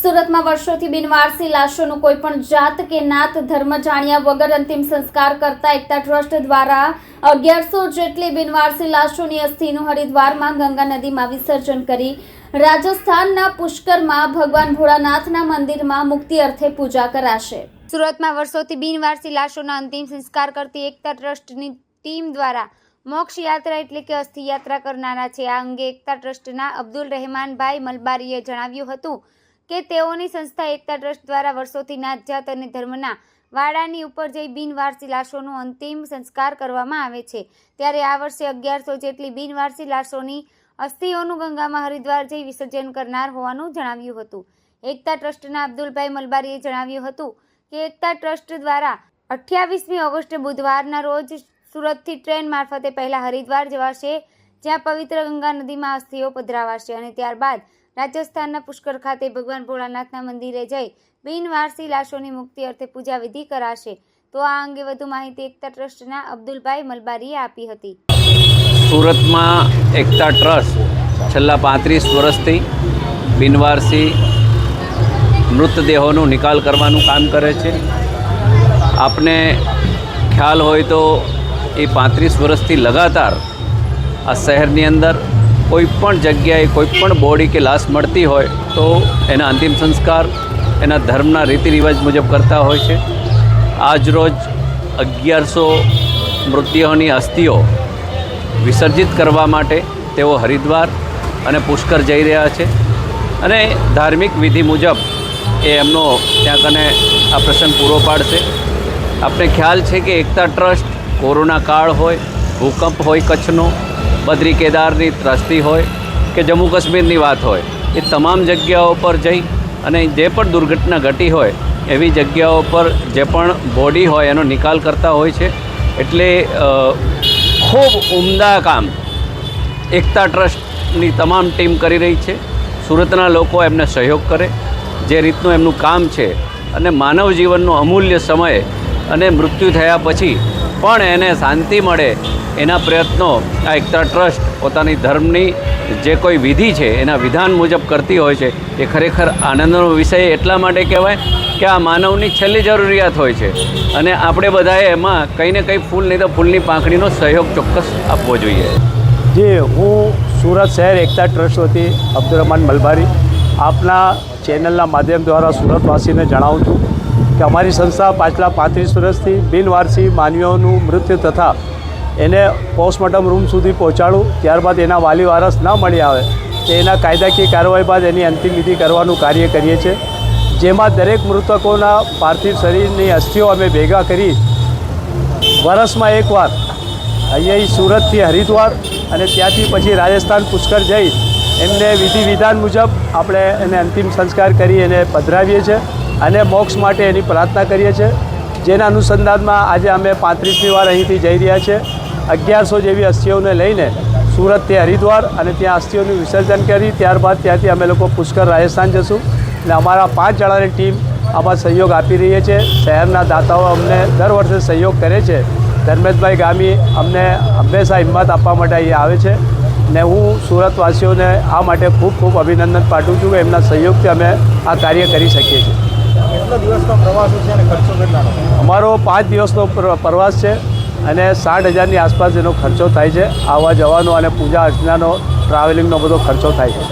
સુરતમાં વર્ષોથી બિનવારસી લાશોનું કોઈપણ જાત કે નાત ધર્મ જાણ્યા વગર અંતિમ સંસ્કાર કરતા એકતા ટ્રસ્ટ દ્વારા 1100 જેટલી બિનવારસી લાશોની અસ્થિનું હરિદ્વારમાં ગંગા નદીમાં વિસર્જન કરી રાજસ્થાનના પુષ્કરમાં ભગવાન ભોળાનાથના મંદિરમાં મુક્તિ અર્થે પૂજા કરાશે। સુરતમાં વર્ષોથી બિનવારસી લાશોના અંતિમ સંસ્કાર કરતી એકતા ટ્રસ્ટની ટીમ દ્વારા મોક્ષ યાત્રા એટલે કે અસ્થિ યાત્રા કરનારા છે। આ અંગે એકતા ટ્રસ્ટના અબ્દુલ રહેમાનભાઈ મલબારીએ જણાવ્યું હતું કે તેઓની સંસ્થા એકતા ટ્રસ્ટ દ્વારા વર્ષોથી નાત જાત અને ધર્મના વાડાની ઉપર જઈ બિનવારસી લાશોનું અંતિમ સંસ્કાર કરવામાં આવે છે। ત્યારે આ વર્ષે 1100 જેટલી બિનવારસી લાશોની અસ્થિઓનું ગંગામાં હરિદ્વાર જઈ વિસર્જન કરનાર હોવાનું જણાવ્યું હતું। એકતા ટ્રસ્ટના અબ્દુલભાઈ મલબારીએ જણાવ્યું હતું કે એકતા ટ્રસ્ટ દ્વારા 28મી ઓગસ્ટે બુધવારના રોજ સુરતથી ટ્રેન મારફતે પહેલા હરિદ્વાર જવાશે, જ્યાં પવિત્ર ગંગા નદીમાં અસ્થિઓ પધરાવાશે અને ત્યારબાદ રાજસ્થાનના પુષ્કર ખાતે ભગવાન ભોળાનાથના મંદિરે જઈ બિનવારસી લાશોની મુક્તિ અર્થે પૂજા વિધિ કરાશે। તો આ અંગે વધુ માહિતી એકતા ટ્રસ્ટના અબ્દુલભાઈ મલબારીએ આપી હતી। સુરતમાં એકતા ટ્રસ્ટ છેલ્લા 35 વર્ષથી બિનવારસી મૃતદેહોનો નિકાલ કરવાનું કામ કરે છે। આપને ખ્યાલ હોય તો એ 35 વર્ષથી લગાતાર આ શહેરની અંદર કોઈપણ જગ્યાએ કોઈપણ બોડી કે લાશ મળતી હોય તો એના અંતિમ સંસ્કાર એના ધર્મના રીતિ રિવાજ મુજબ કરતા હોય છે। આજરોજ 1100 મૃતદેહોની અસ્થિઓ વિસર્જિત કરવા માટે તેઓ હરિદ્વાર અને પુષ્કર જઈ રહ્યા છે અને ધાર્મિક વિધિ મુજબ એ એમનો ત્યાં કને આ પ્રસંગ પૂરો પાડશે। આપણે ખ્યાલ છે કે એકતા ટ્રસ્ટ કોરોના કાળ હોય, ભૂકંપ હોય કચ્છનો, બદ્રી કેદારની ત્રાસદી હોય કે જમ્મુ કાશ્મીરની વાત હોય, એ તમામ જગ્યાઓ પર જઈ અને જે પણ દુર્ઘટના ઘટી હોય એવી જગ્યાઓ પર જે પણ બોડી હોય એનો નિકાલ કરતા હોય છે। એટલે ખૂબ ઉમદા કામ એકતા ટ્રસ્ટની તમામ ટીમ કરી રહી છે। સુરતના લોકો એમને સહયોગ કરે, જે રીતનું એમનું કામ છે અને માનવ જીવનનો અમૂલ્ય સમય અને મૃત્યુ થયા પછી પણ એને શાંતિ મળે એના પ્રયત્નો આ એકતા ટ્રસ્ટ પોતાની ધર્મની જે કોઈ વિધિ છે એના વિધાન મુજબ કરતી હોય છે। એ ખરેખર આનંદનો વિષય એટલા માટે કહેવાય કે આ માનવની છેલ્લી જરૂરિયાત હોય છે અને આપણે બધાએ એમાં કંઈ ને કંઈ ફૂલ નહીં તો ફૂલની પાંખડીનો સહયોગ ચોક્કસ આપવો જોઈએ। જી, હું સુરત શહેર એકતા ટ્રસ્ટ વતી અબ્દુલ રહેમાન મલબારી આપના ચેનલના માધ્યમ દ્વારા સુરતવાસીને જણાવું છું કે અમારી સંસ્થા પાછલા 35 વર્ષથી બિનવારસી માનવીઓનું મૃત્યુ તથા એને પોસ્ટમોર્ટમ રૂમ સુધી પહોંચાડું, ત્યારબાદ એના વાલી વારસ ન મળી આવે તો એના કાયદાકીય કાર્યવાહી બાદ એની અંતિમ વિધિ કરવાનું કાર્ય કરીએ છીએ। જેમાં દરેક મૃતકોના પાર્થિવ શરીરની અસ્થિઓ અમે ભેગા કરી વર્ષમાં એકવાર અહીંયા સુરતથી હરિદ્વાર અને ત્યાંથી પછી રાજસ્થાન પુષ્કર જઈ એમને વિધિ વિધાન મુજબ આપણે એને અંતિમ સંસ્કાર કરી એને પધરાવીએ છીએ અને મોક્ષ માટે એની પ્રાર્થના કરીએ છીએ। જેના અનુસંધાનમાં આજે અમે 35મી વાર અહીંથી જઈ રહ્યા છીએ। 1100 જેવી અસ્થિઓને લઈને સુરતથી હરિદ્વાર અને ત્યાં અસ્થિઓનું વિસર્જન કરી ત્યારબાદ ત્યાંથી અમે લોકો પુષ્કર રાજસ્થાન જશું અને અમારા 5 જણાની ટીમ આમાં સહયોગ આપી રહી છે। શહેરના દાતાઓ અમને દર વર્ષે સહયોગ કરે છે। ધર્મેશભાઈ ગામી અમને હંમેશા હિંમત આપવા માટે અહીં આવે છે ને હું સુરતવાસીઓને આ માટે ખૂબ ખૂબ અભિનંદન પાઠવું છું કે એમના સહયોગથી અમે આ કાર્ય કરી શકીએ છીએ। કેટલો દિવસનો પ્રવાસ છે અને ખર્ચો કેટલાનો? અમારો 5 દિવસનો પ્રવાસ છે અને 60,000ની આસપાસ એનો ખર્ચો થાય છે। આવવા જવાનો અને પૂજા અર્ચનાનો ટ્રાવેલિંગનો બધો ખર્ચો થાય છે।